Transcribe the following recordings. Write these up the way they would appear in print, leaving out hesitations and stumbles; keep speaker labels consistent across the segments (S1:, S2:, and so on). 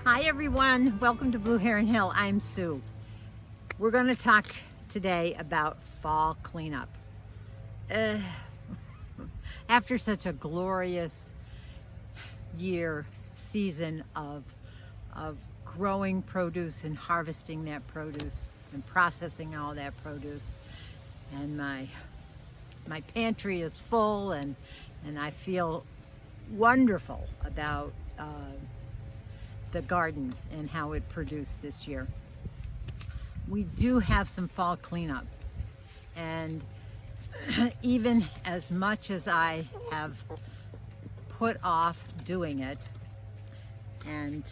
S1: Hi everyone, welcome to Blue Heron Hill. I'm Sue. We're going to talk today about fall cleanup. After such a glorious season of growing produce and harvesting that produce and processing all that produce, and my pantry is full and I feel wonderful about the garden and how it produced this year. We do have some fall cleanup, and even as much as I have put off doing it, and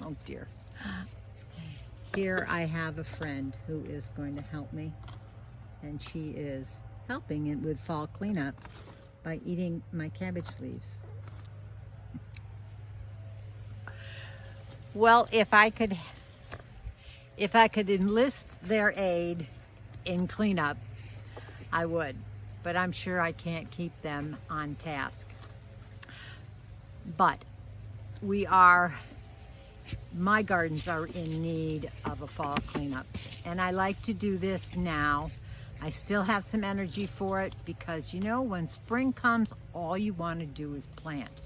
S1: oh dear, here I have a friend who is going to help me, and she is helping it with fall cleanup by eating my cabbage leaves. Well, if I could enlist their aid in cleanup, I would, but I'm sure I can't keep them on task. But my gardens are in need of a fall cleanup, and I like to do this now. I still have some energy for it because, you know, when spring comes, all you want to do is plant.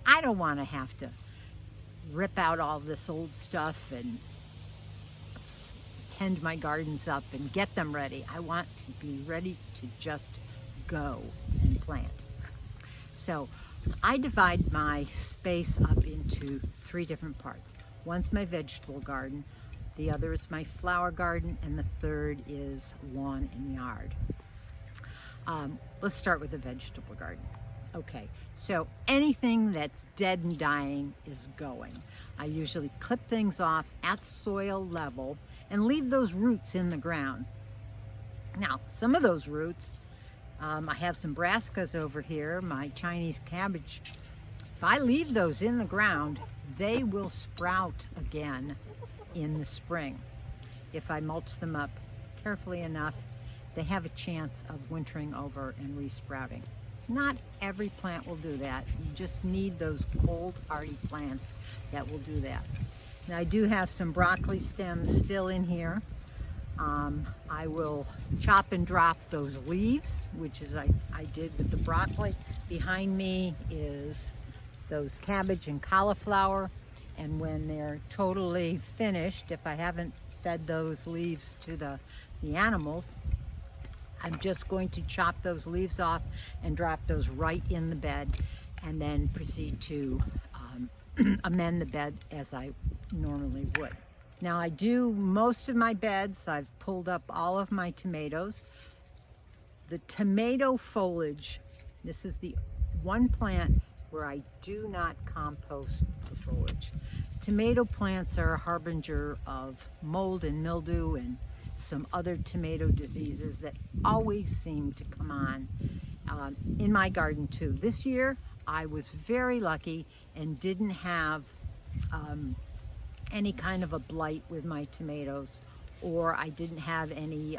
S1: I don't want to have to rip out all this old stuff and tend my gardens up and get them ready. I want to be ready to just go and plant. So I divide my space up into 3 different parts. One's my vegetable garden, the other is my flower garden, and the third is lawn and yard. Let's start with the vegetable garden. Okay, so anything that's dead and dying is going. I usually clip things off at soil level and leave those roots in the ground. Now, some of those roots, I have some brassicas over here, my Chinese cabbage. If I leave those in the ground, they will sprout again in the spring. If I mulch them up carefully enough, they have a chance of wintering over and resprouting. Not every plant will do that. You just need those cold, hardy plants that will do that. Now, I do have some broccoli stems still in here. I will chop and drop those leaves, which is I did with the broccoli. Behind me is those cabbage and cauliflower, and when they're totally finished, if I haven't fed those leaves to the animals, I'm just going to chop those leaves off and drop those right in the bed, and then proceed to amend the bed as I normally would. Now, I do most of my beds. I've pulled up all of my tomatoes. The tomato foliage, this is the one plant where I do not compost the foliage. Tomato plants are a harbinger of mold and mildew and some other tomato diseases that always seem to come on in my garden too. This year I was very lucky and didn't have any kind of a blight with my tomatoes, or I didn't have any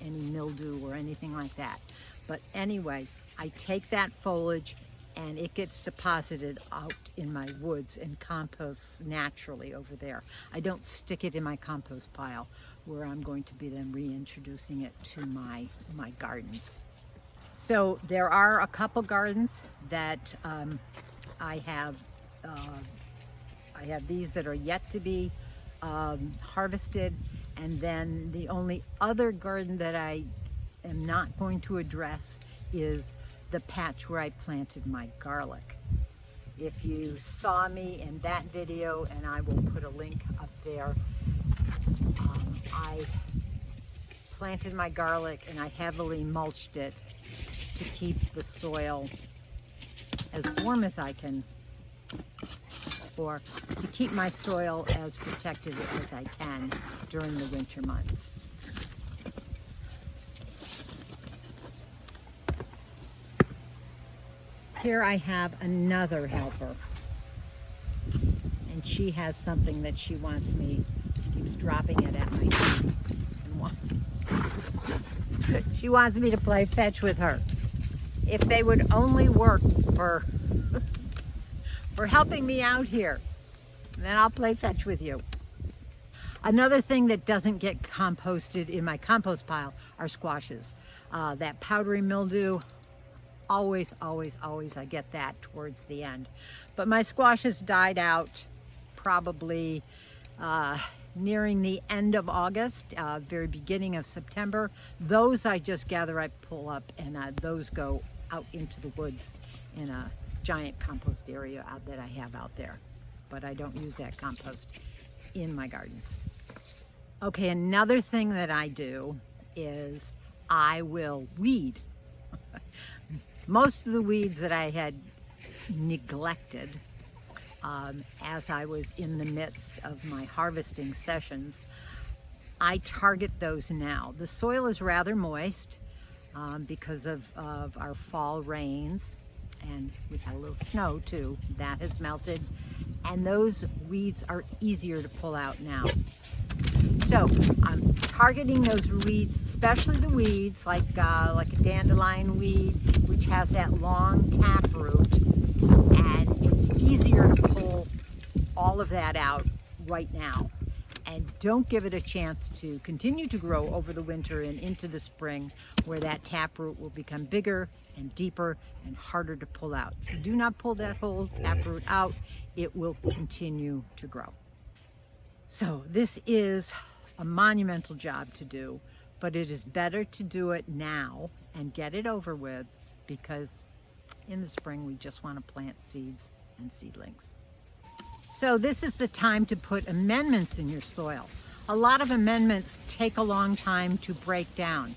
S1: mildew or anything like that. But anyway, I take that foliage and it gets deposited out in my woods and composts naturally over there. I don't stick it in my compost pile where I'm going to be then reintroducing it to my gardens. So there are a couple gardens that I have these that are yet to be harvested, and then the only other garden that I am not going to address is the patch where I planted my garlic. If you saw me in that video, and I will put a link up there, I planted my garlic and I heavily mulched it to keep the soil as warm as I can, or to keep my soil as protected as I can during the winter months. Here I have another helper, and she has something that she wants me, keeps dropping it at my feet. She wants me to play fetch with her. If they would only work for helping me out here. Then I'll play fetch with you. Another thing that doesn't get composted in my compost pile are squashes. That powdery mildew, always I get that towards the end. But my squashes died out probably nearing the end of August, very beginning of September. Those I just gather, I pull up, and those go out into the woods in a giant compost area that I have out there. But I don't use that compost in my gardens. Okay, another thing that I do is I will weed. Most of the weeds that I had neglected as I was in the midst of my harvesting sessions, I target those now. The soil is rather moist because of our fall rains, and we had a little snow too. That has melted, and those weeds are easier to pull out now. So I'm targeting those weeds, especially the weeds like a dandelion weed, which has that long taproot, and it's easier to pull all of that out right now. And don't give it a chance to continue to grow over the winter and into the spring, where that taproot will become bigger and deeper and harder to pull out. If you do not pull that whole taproot out, it will continue to grow. So this is a monumental job to do, but it is better to do it now and get it over with, because in the spring we just want to plant seeds and seedlings. So this is the time to put amendments in your soil. A lot of amendments take a long time to break down.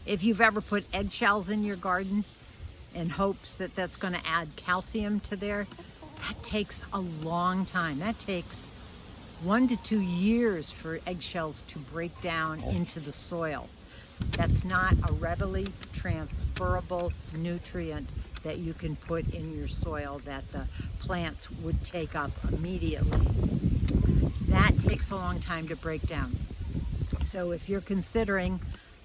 S1: If you've ever put eggshells in your garden in hopes that that's going to add calcium to there, that takes a long time. That takes 1 to 2 years for eggshells to break down into the soil. That's not a readily transferable nutrient that you can put in your soil that the plants would take up immediately. That takes a long time to break down. So if you're considering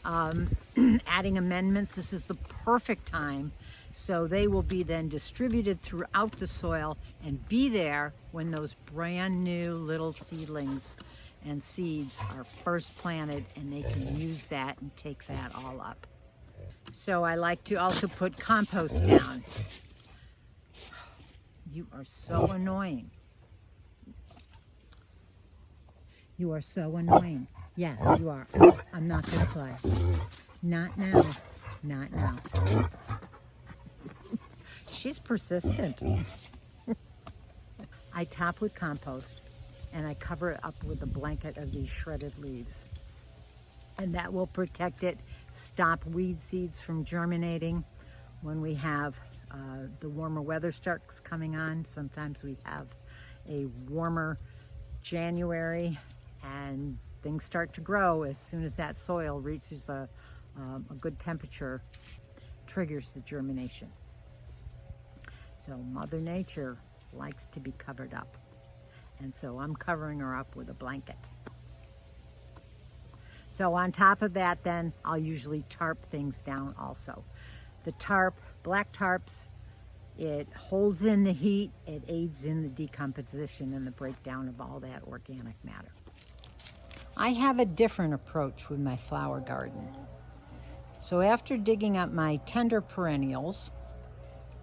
S1: adding amendments, this is the perfect time. So they will be then distributed throughout the soil and be there when those brand new little seedlings and seeds are first planted, and they can use that and take that all up. So I like to also put compost down. You are so annoying. You are so annoying. Yes, you are. I'm not going to play. Not now. Not now. She's persistent. I top with compost, and I cover it up with a blanket of these shredded leaves. And that will protect it, stop weed seeds from germinating. When we have the warmer weather starts coming on, sometimes we have a warmer January, and things start to grow as soon as that soil reaches a good temperature, triggers the germination. So Mother Nature likes to be covered up. And so I'm covering her up with a blanket. So on top of that, then I'll usually tarp things down also. The tarp, black tarps, it holds in the heat, it aids in the decomposition and the breakdown of all that organic matter. I have a different approach with my flower garden. So after digging up my tender perennials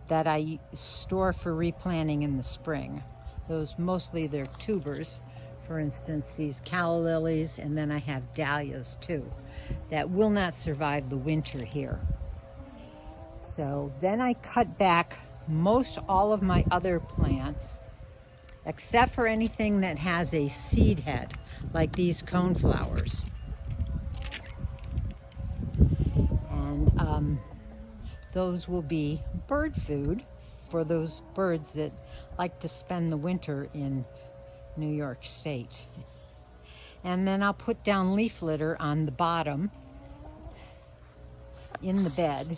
S1: that I store for replanting in the spring, those mostly they're tubers, for instance these calla lilies, and then I have dahlias too that will not survive the winter here. So then I cut back most all of my other plants, except for anything that has a seed head, like these coneflowers. And those will be bird food for those birds that like to spend the winter in New York State. And then I'll put down leaf litter on the bottom in the bed.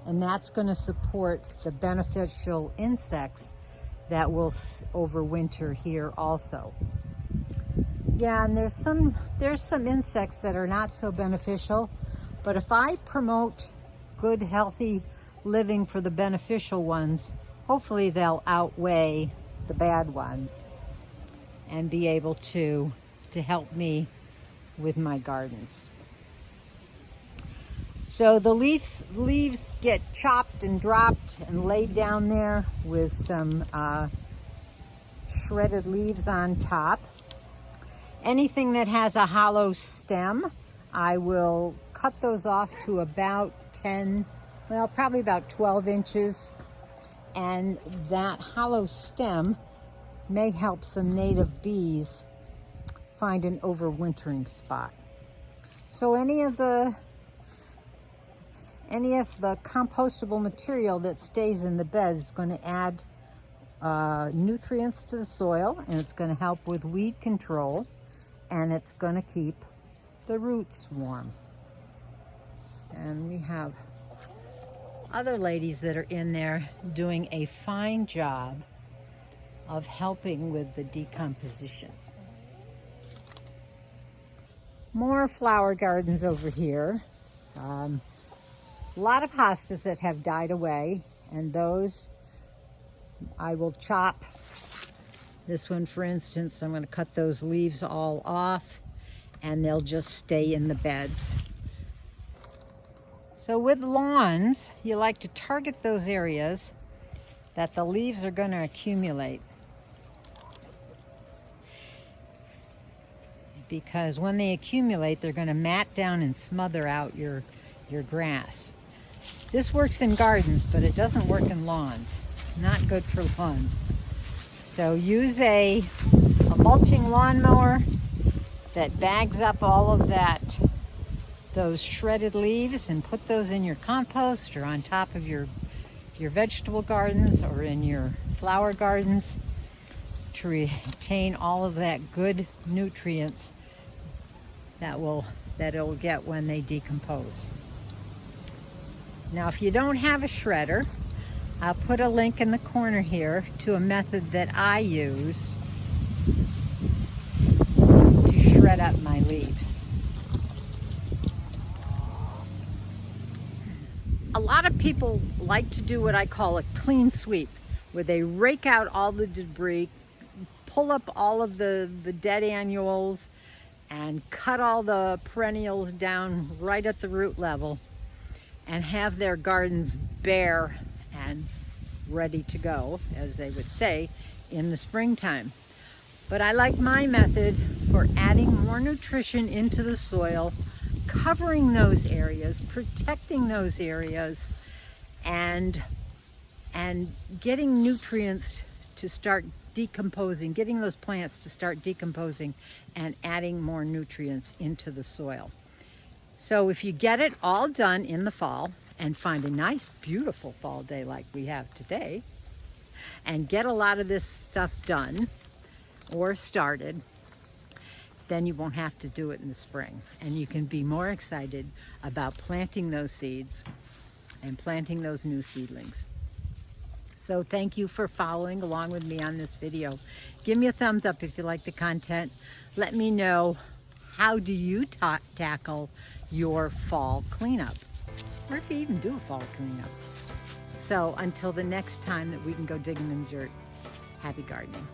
S1: And that's going to support the beneficial insects that will overwinter here also. Yeah, and there's some insects that are not so beneficial, but if I promote good, healthy living for the beneficial ones, hopefully they'll outweigh the bad ones and be able to help me with my gardens. So the leaves get chopped and dropped and laid down there with some shredded leaves on top. Anything that has a hollow stem, I will cut those off to about 10, well, probably about 12 inches. And that hollow stem may help some native bees find an overwintering spot. So any of the compostable material that stays in the bed is going to add nutrients to the soil, and it's going to help with weed control, and it's going to keep the roots warm. And we have other ladies that are in there doing a fine job of helping with the decomposition. More flower gardens over here. A lot of hostas that have died away, and those I will chop. This one, for instance, I'm going to cut those leaves all off, and they'll just stay in the beds. So with lawns, you like to target those areas that the leaves are going to accumulate, because when they accumulate, they're going to mat down and smother out your grass. This works in gardens, but it doesn't work in lawns. Not good for lawns. So use a mulching lawnmower that bags up all of those shredded leaves, and put those in your compost or on top of your vegetable gardens or in your flower gardens to retain all of that good nutrients that it'll get when they decompose. Now, if you don't have a shredder, I'll put a link in the corner here to a method that I use to shred up my leaves. A lot of people like to do what I call a clean sweep, where they rake out all the debris, pull up all of the dead annuals, and cut all the perennials down right at the root level, and have their gardens bare and ready to go, as they would say, in the springtime. But I like my method for adding more nutrition into the soil, covering those areas, protecting those areas, and getting nutrients to start decomposing, getting those plants to start decomposing and adding more nutrients into the soil. So if you get it all done in the fall and find a nice, beautiful fall day like we have today, and get a lot of this stuff done or started, then you won't have to do it in the spring. And you can be more excited about planting those seeds and planting those new seedlings. So thank you for following along with me on this video. Give me a thumbs up if you like the content. Let me know, how do you tackle your fall cleanup? Or if you even do a fall cleanup. So until the next time that we can go digging in the dirt, happy gardening.